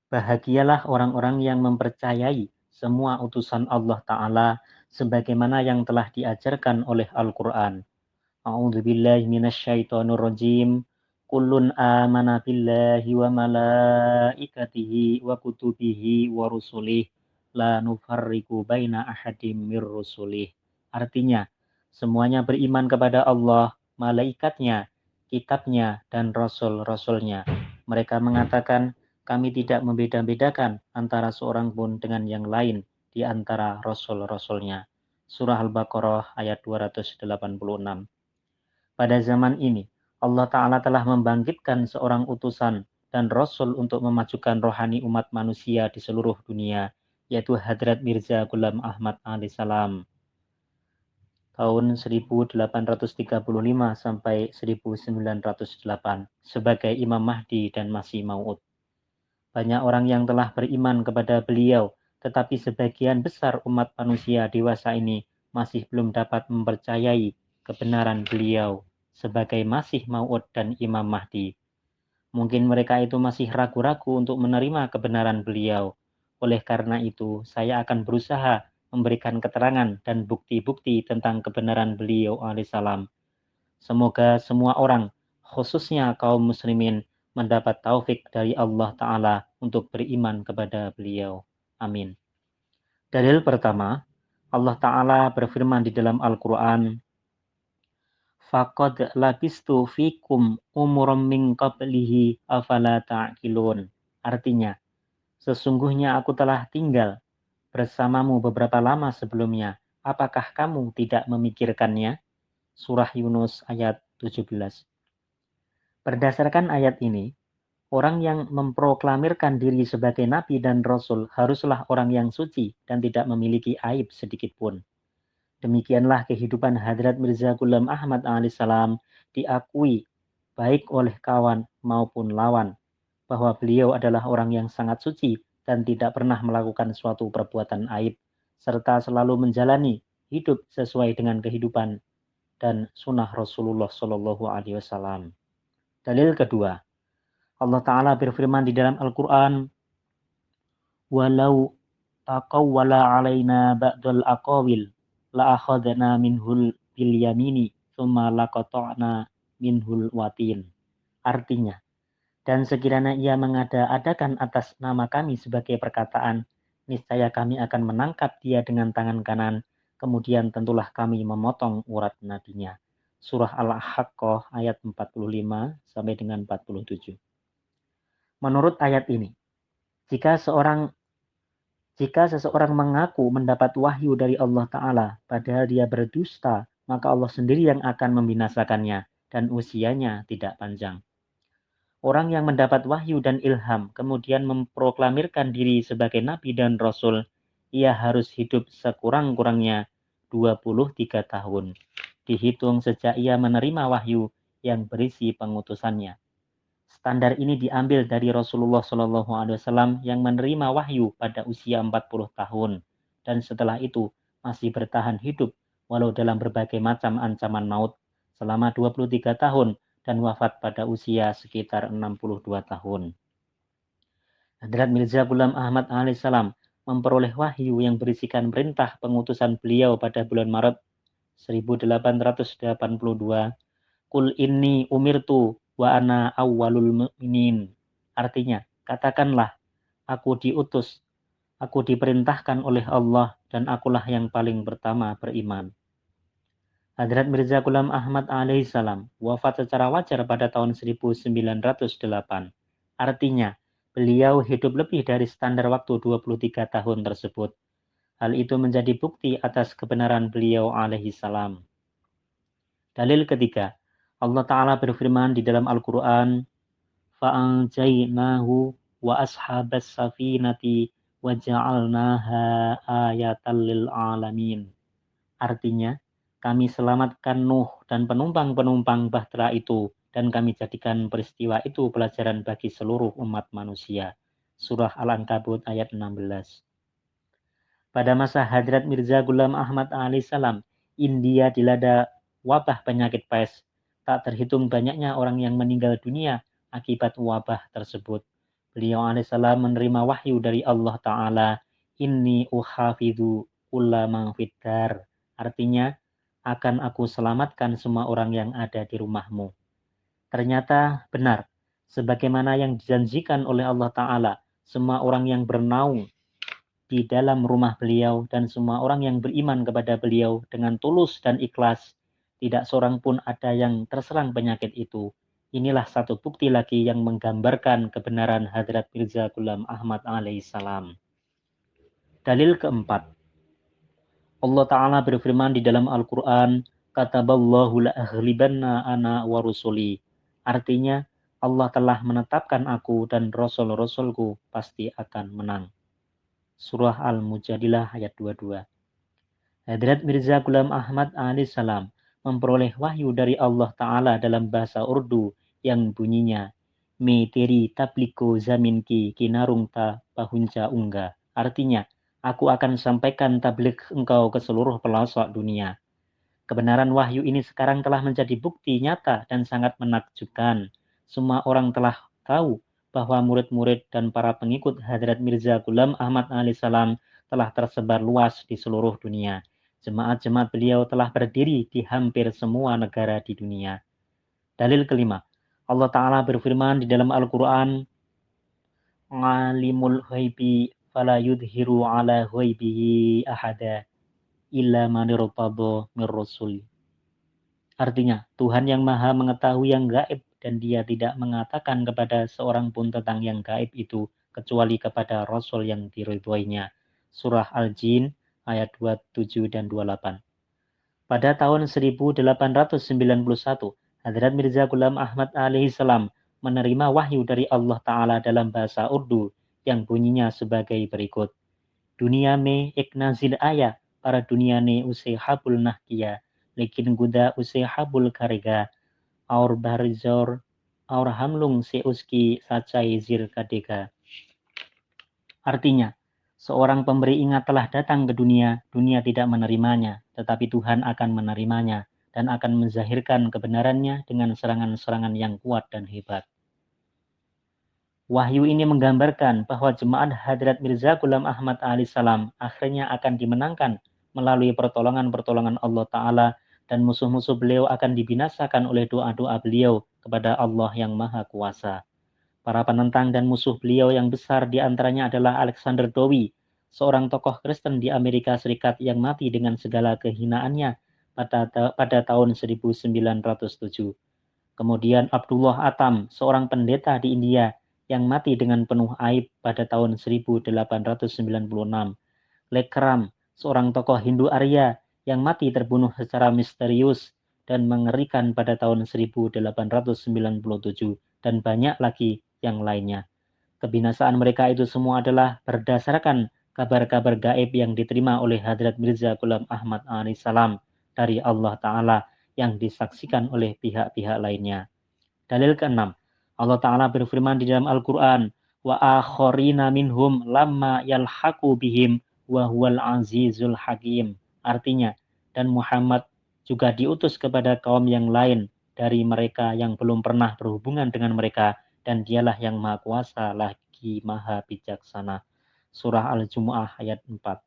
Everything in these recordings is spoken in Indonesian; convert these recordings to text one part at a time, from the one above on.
Bahagialah orang-orang yang mempercayai semua utusan Allah Ta'ala sebagaimana yang telah diajarkan oleh Al-Quran. A'udzubillahi minasyaitonirrajim. Kullun amana billahi wa malaikatihi wa kutubihi wa rusulih la nufarriqu baina ahadim mir rusulih. Artinya, semuanya beriman kepada Allah, malaikatnya, kitabnya, dan rasul-rasulnya. Mereka mengatakan, kami tidak membeda-bedakan antara seorang pun dengan yang lain di antara rasul-rasulnya. Surah Al-Baqarah ayat 286. Pada zaman ini, Allah Ta'ala telah membangkitkan seorang utusan dan Rasul untuk memajukan rohani umat manusia di seluruh dunia, yaitu Hadrat Mirza Ghulam Ahmad alaihissalam tahun 1835 sampai 1908 sebagai Imam Mahdi dan Masih Maud. Banyak orang yang telah beriman kepada beliau, tetapi sebagian besar umat manusia dewasa ini masih belum dapat mempercayai kebenaran beliau sebagai Masih Maud dan Imam Mahdi. Mungkin mereka itu masih ragu-ragu untuk menerima kebenaran beliau. Oleh karena itu, saya akan berusaha memberikan keterangan dan bukti-bukti tentang kebenaran beliau alaihissalam. Semoga semua orang, khususnya kaum muslimin, mendapat taufik dari Allah Ta'ala untuk beriman kepada beliau. Amin. Dalil pertama, Allah Ta'ala berfirman di dalam Al-Quran, Faqad labistu fikum umuram min qablihi afala ta'qilun. Artinya, sesungguhnya aku telah tinggal bersamamu beberapa lama sebelumnya. Apakah kamu tidak memikirkannya? Surah Yunus ayat 17. Berdasarkan ayat ini, orang yang memproklamirkan diri sebagai nabi dan rasul haruslah orang yang suci dan tidak memiliki aib sedikit pun. Demikianlah kehidupan Hadrat Mirza Ghulam Ahmad alaihissalam diakui baik oleh kawan maupun lawan bahwa beliau adalah orang yang sangat suci dan tidak pernah melakukan suatu perbuatan aib serta selalu menjalani hidup sesuai dengan kehidupan dan sunnah Rasulullah Shallallahu Alaihi Wasallam. Dalil kedua, Allah Ta'ala berfirman di dalam Al-Quran, Walau taqawwala alaina ba'dal aqawil la'akhadna minhul bil yamini thumma laqata'na minhul watin. Artinya, dan sekiranya ia mengada-adakan atas nama kami sebagai perkataan, niscaya kami akan menangkap dia dengan tangan kanan, kemudian tentulah kami memotong urat nadinya. Surah Al-Haqqah ayat 45 sampai dengan 47. Menurut ayat ini, jika seseorang mengaku mendapat wahyu dari Allah Ta'ala, padahal dia berdusta, maka Allah sendiri yang akan membinasakannya, dan usianya tidak panjang. Orang yang mendapat wahyu dan ilham, kemudian memproklamirkan diri sebagai nabi dan rasul, ia harus hidup sekurang-kurangnya 23 tahun, dihitung sejak ia menerima wahyu yang berisi pengutusannya. Standar ini diambil dari Rasulullah SAW yang menerima wahyu pada usia 40 tahun dan setelah itu masih bertahan hidup walau dalam berbagai macam ancaman maut selama 23 tahun dan wafat pada usia sekitar 62 tahun. Hadrat Mirza Ghulam Ahmad alaihissalam memperoleh wahyu yang berisikan perintah pengutusan beliau pada bulan Maret 1882. Kul inni umirtu wa ana awwalul mu'minin. Artinya, katakanlah, aku diutus, aku diperintahkan oleh Allah dan akulah yang paling pertama beriman. Hadrat Mirza Ghulam Ahmad alaihissalam wafat secara wajar pada tahun 1908. Artinya, beliau hidup lebih dari standar waktu 23 tahun tersebut. Hal itu menjadi bukti atas kebenaran beliau alaihissalam. Dalil ketiga, Allah Ta'ala berfirman di dalam Al-Quran, فَأَنْجَيْنَاهُ وَأَصْحَابَ السَّفِينَةِ وَجَعَلْنَاهَا آيَةً لِلْعَالَمِينَ. Artinya, kami selamatkan Nuh dan penumpang-penumpang bahtera itu, dan kami jadikan peristiwa itu pelajaran bagi seluruh umat manusia. Surah Al-Ankabut ayat 16. Pada masa Hadrat Mirza Ghulam Ahmad alaihissalam, India dilanda wabah penyakit pes. Tak terhitung banyaknya orang yang meninggal dunia akibat wabah tersebut. Beliau alaihissalam menerima wahyu dari Allah Ta'ala, inni uhafidhu ulama fiddar. Artinya, akan aku selamatkan semua orang yang ada di rumahmu. Ternyata benar, sebagaimana yang dijanjikan oleh Allah Ta'ala, semua orang yang bernaung di dalam rumah beliau dan semua orang yang beriman kepada beliau dengan tulus dan ikhlas, tidak seorang pun ada yang terserang penyakit itu. Inilah satu bukti lagi yang menggambarkan kebenaran Hadrat Mirza Ghulam Ahmad alaihissalam. Dalil keempat, Allah Ta'ala berfirman di dalam Al-Quran, Kataballahu la'aghlibanna ana wa rusuli. Artinya, Allah telah menetapkan aku dan Rasul-Rasulku pasti akan menang. Surah Al-Mujadilah ayat 22. Hadrat Mirza Ghulam Ahmad alaihissalam memperoleh wahyu dari Allah Ta'ala dalam bahasa Urdu yang bunyinya, Me teri tabliko zaminki kinarungta pahunca ungga. Artinya, aku akan sampaikan tablik engkau ke seluruh pelosok dunia. Kebenaran wahyu ini sekarang telah menjadi bukti nyata dan sangat menakjubkan. Semua orang telah tahu bahwa murid-murid dan para pengikut Hadrat Mirza Ghulam Ahmad alaihissalam telah tersebar luas di seluruh dunia. Jemaat-jemaat beliau telah berdiri di hampir semua negara di dunia. Dalil kelima, Allah Ta'ala berfirman di dalam Al-Quran, Alimul ghaibi fala yudhiru ala ghaibihi ahada illa manirtadha mir rasul. Artinya, Tuhan yang maha mengetahui yang gaib dan dia tidak mengatakan kepada seorang pun tentang yang gaib itu kecuali kepada Rasul yang diridhoinya. Surah Al-Jin ayat 27 dan 28. Pada tahun 1891, Hadrat Mirza Ghulam Ahmad alaihissalam menerima wahyu dari Allah Ta'ala dalam bahasa Urdu yang bunyinya sebagai berikut. Dunia me ek nazil aya, para dunia ne use habul nahkiya, lekin guda use habul karega, aur barizor, aur hamlung se uski sacai zir kadega. Artinya, seorang pemberi ingat telah datang ke dunia, dunia tidak menerimanya, tetapi Tuhan akan menerimanya dan akan menzahirkan kebenarannya dengan serangan-serangan yang kuat dan hebat. Wahyu ini menggambarkan bahwa jemaat Hadrat Mirza Ghulam Ahmad alaihissalam akhirnya akan dimenangkan melalui pertolongan-pertolongan Allah Ta'ala dan musuh-musuh beliau akan dibinasakan oleh doa-doa beliau kepada Allah yang Maha Kuasa. Para penentang dan musuh beliau yang besar diantaranya adalah Alexander Dowie, seorang tokoh Kristen di Amerika Serikat yang mati dengan segala kehinaannya pada tahun 1907. Kemudian Abdullah Atam, seorang pendeta di India yang mati dengan penuh aib pada tahun 1896. Lekram, seorang tokoh Hindu Arya yang mati terbunuh secara misterius dan mengerikan pada tahun 1897, dan banyak lagi yang lainnya. Kebinasaan mereka itu semua adalah berdasarkan kabar-kabar gaib yang diterima oleh Hadrat Mirza Ghulam Ahmad alaihissalam dari Allah Ta'ala yang disaksikan oleh pihak-pihak lainnya. Dalil keenam, Allah Ta'ala berfirman di dalam Al-Quran, wa akhorina minhum lamma yalhaqu bihim wa huwal azizul hakim. Artinya, dan Muhammad juga diutus kepada kaum yang lain dari mereka yang belum pernah berhubungan dengan mereka, dan dialah yang maha kuasa lagi maha bijaksana. Surah Al-Jumu'ah ayat 4.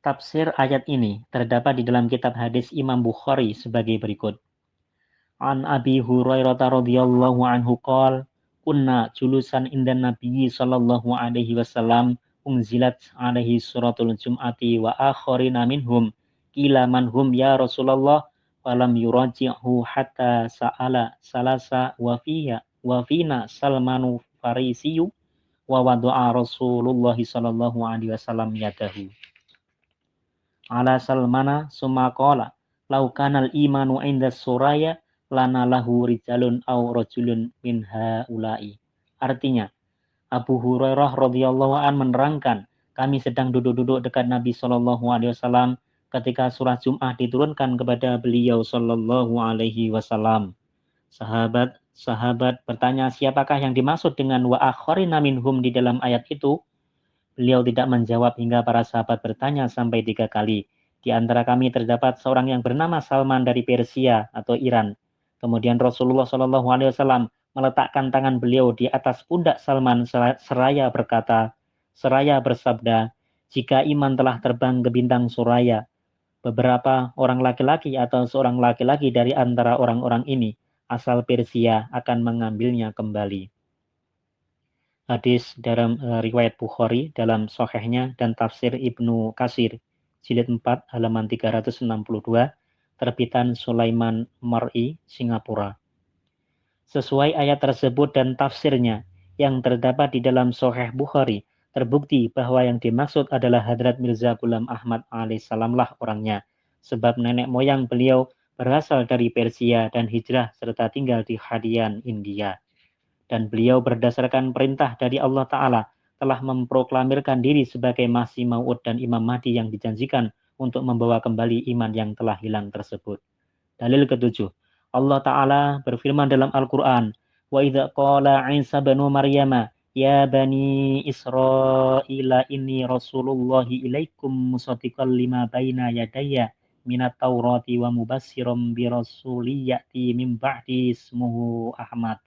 Tafsir ayat ini terdapat di dalam kitab hadis Imam Bukhari sebagai berikut. An Abi Hurairah radhiyallahu anhu qol kunna julusan indan Nabi sallallahu alaihi wasallam unzilat alaihi suratul jum'ati wa akharina minhum qila man hum ya Rasulullah falam yuraji'hu hatta sa'ala salasa wa fina Salmanu Farisiyu wa wada'a Rasulullah sallallahu alaihi wasallam yadahu ala Salmana summa qala law kanal imanu inda suraya lana lahu rijalun au rajulun min haula'i. Artinya, Abu Hurairah radhiyallahu an menerangkan, kami sedang duduk-duduk dekat Nabi sallallahu alaihi wasallam ketika surah Jum'ah diturunkan kepada beliau sallallahu alaihi wasallam. Sahabat bertanya siapakah yang dimaksud dengan wa akharina minhum di dalam ayat itu? Beliau tidak menjawab hingga para sahabat bertanya sampai 3 kali. Di antara kami terdapat seorang yang bernama Salman dari Persia atau Iran. Kemudian Rasulullah Shallallahu Alaihi Wasallam meletakkan tangan beliau di atas pundak Salman seraya berkata, seraya bersabda, jika iman telah terbang ke bintang suraya, beberapa orang laki-laki atau seorang laki-laki dari antara orang-orang ini asal Persia akan mengambilnya kembali. Hadis dalam riwayat Bukhari dalam Sahihnya dan tafsir Ibnu Katsir jilid 4 halaman 362 terbitan Sulaiman Mar'i Singapura. Sesuai ayat tersebut dan tafsirnya yang terdapat di dalam Sahih Bukhari, terbukti bahwa yang dimaksud adalah Hadrat Mirza Ghulam Ahmad alaihissalam lah orangnya, sebab nenek moyang beliau berasal dari Persia dan hijrah serta tinggal di Hadian, India. Dan beliau berdasarkan perintah dari Allah Ta'ala telah memproklamirkan diri sebagai Masih Maud dan Imam Mahdi yang dijanjikan untuk membawa kembali iman yang telah hilang tersebut. Dalil ketujuh, Allah Ta'ala berfirman dalam Al-Quran, Wa idza qala Isa banu Maryama, Ya bani Israila inni rasulullahi ilaikum musaddiqan lima baina yadayya minat taurati wa mubassiram bi rasuli ya'ti min ba'di ismuhu Ahmad.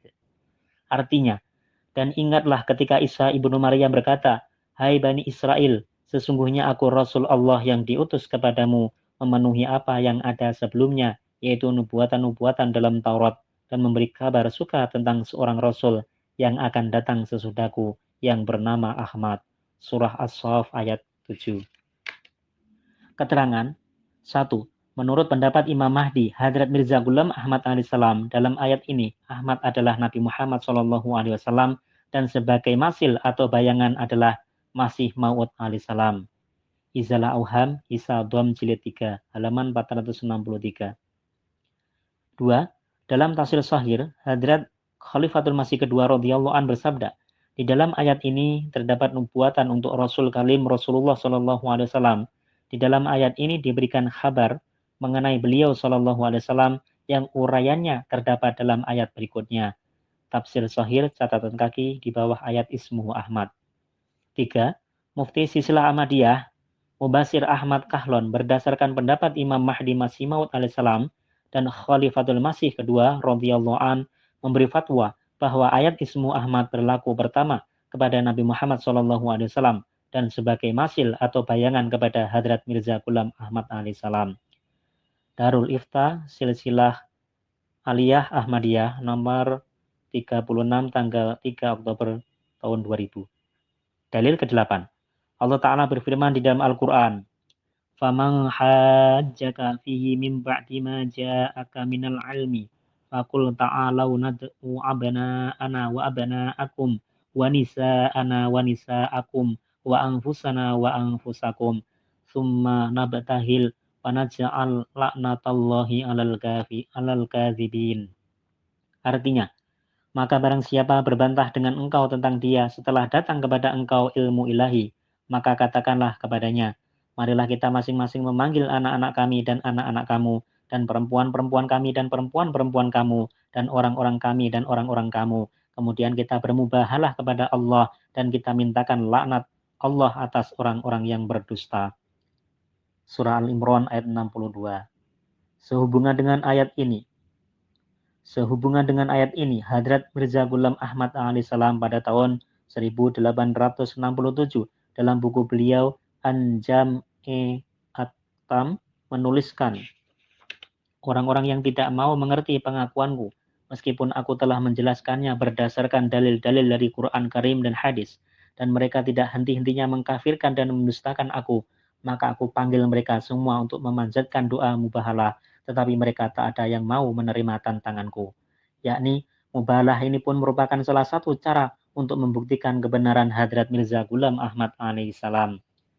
Artinya, dan ingatlah ketika Isa ibnu Maryam berkata, Hai Bani Israel, sesungguhnya aku Rasul Allah yang diutus kepadamu, memenuhi apa yang ada sebelumnya, yaitu nubuatan-nubuatan dalam Taurat, dan memberi kabar suka tentang seorang Rasul yang akan datang sesudahku, yang bernama Ahmad. Surah As-Saff ayat 7. Keterangan 1. Menurut pendapat Imam Mahdi, Hadrat Mirza Ghulam Ahmad alaihissalam, dalam ayat ini, Ahmad adalah Nabi Muhammad SAW dan sebagai masil atau bayangan adalah Masih Maud alaihissalam. Izalah Auham, Isa Dom jilid 3, halaman 463. 2. Dalam tafsir Sahih, Hadrat Khalifatul Masih kedua radhiyallahu an bersabda, di dalam ayat ini terdapat nubuatan untuk Rasul Kalim Rasulullah SAW. Di dalam ayat ini diberikan kabar mengenai beliau SAW yang uraiannya terdapat dalam ayat berikutnya. Tafsir Sahih catatan kaki di bawah ayat Ismuhu Ahmad. 3. Mufti Silsilah Ahmadiyah Mubasir Ahmad Kahlon berdasarkan pendapat Imam Mahdi Masih Maud alaihissalam dan Khalifatul Masih kedua radhiyallahu an memberi fatwa bahwa ayat Ismu Ahmad berlaku pertama kepada Nabi Muhammad SAW dan sebagai masil atau bayangan kepada Hadrat Mirza Ghulam Ahmad alaihissalam. Darul Ifta Silsilah Aliyah Ahmadiyah nomor 36 tanggal 3 Oktober tahun 2000. Dalil ke-8. Allah Ta'ala berfirman di dalam Al-Quran, فَمَنْ حَاجَّكَ فِيهِ مِنْ بَعْدِ مَا جَاءَكَ مِنَ الْعِلْمِ فَقُلْ تَعَالَوْا نَدْعُ أَبْنَاءَنَا وَأَبْنَاءَكُمْ وَنِسَاءَنَا وَنِسَاءَكُمْ وَأَنْفُسَنَا وَأَنْفُسَكُمْ ثُمَّ نَبْتَهِلْ وَنَجْعَلْ لَعْنَةَ اللَّهِ عَلَى الْكَاذِبِينَ. Artinya, maka barang siapa berbantah dengan engkau tentang dia setelah datang kepada engkau ilmu ilahi, maka katakanlah kepadanya, marilah kita masing-masing memanggil anak-anak kami dan anak-anak kamu, dan perempuan-perempuan kami dan perempuan-perempuan kamu, dan orang-orang kami dan orang-orang kamu. Kemudian kita bermubahalah kepada Allah, dan kita mintakan laknat Allah atas orang-orang yang berdusta. Surah Al-Imran ayat 62. Sehubungan dengan ayat ini, Hadrat Mirza Ghulam Ahmad alaihissalam pada tahun 1867 dalam buku beliau Anjam-e-Atam menuliskan, orang-orang yang tidak mau mengerti pengakuanku, meskipun aku telah menjelaskannya berdasarkan dalil-dalil dari Quran Karim dan hadis, dan mereka tidak henti-hentinya mengkafirkan dan mendustakan aku, maka aku panggil mereka semua untuk memanjatkan doa mubahalah, tetapi mereka tak ada yang mau menerima tantanganku. Yakni, mubahalah ini pun merupakan salah satu cara untuk membuktikan kebenaran Hadrat Mirza Ghulam Ahmad alaihissalam.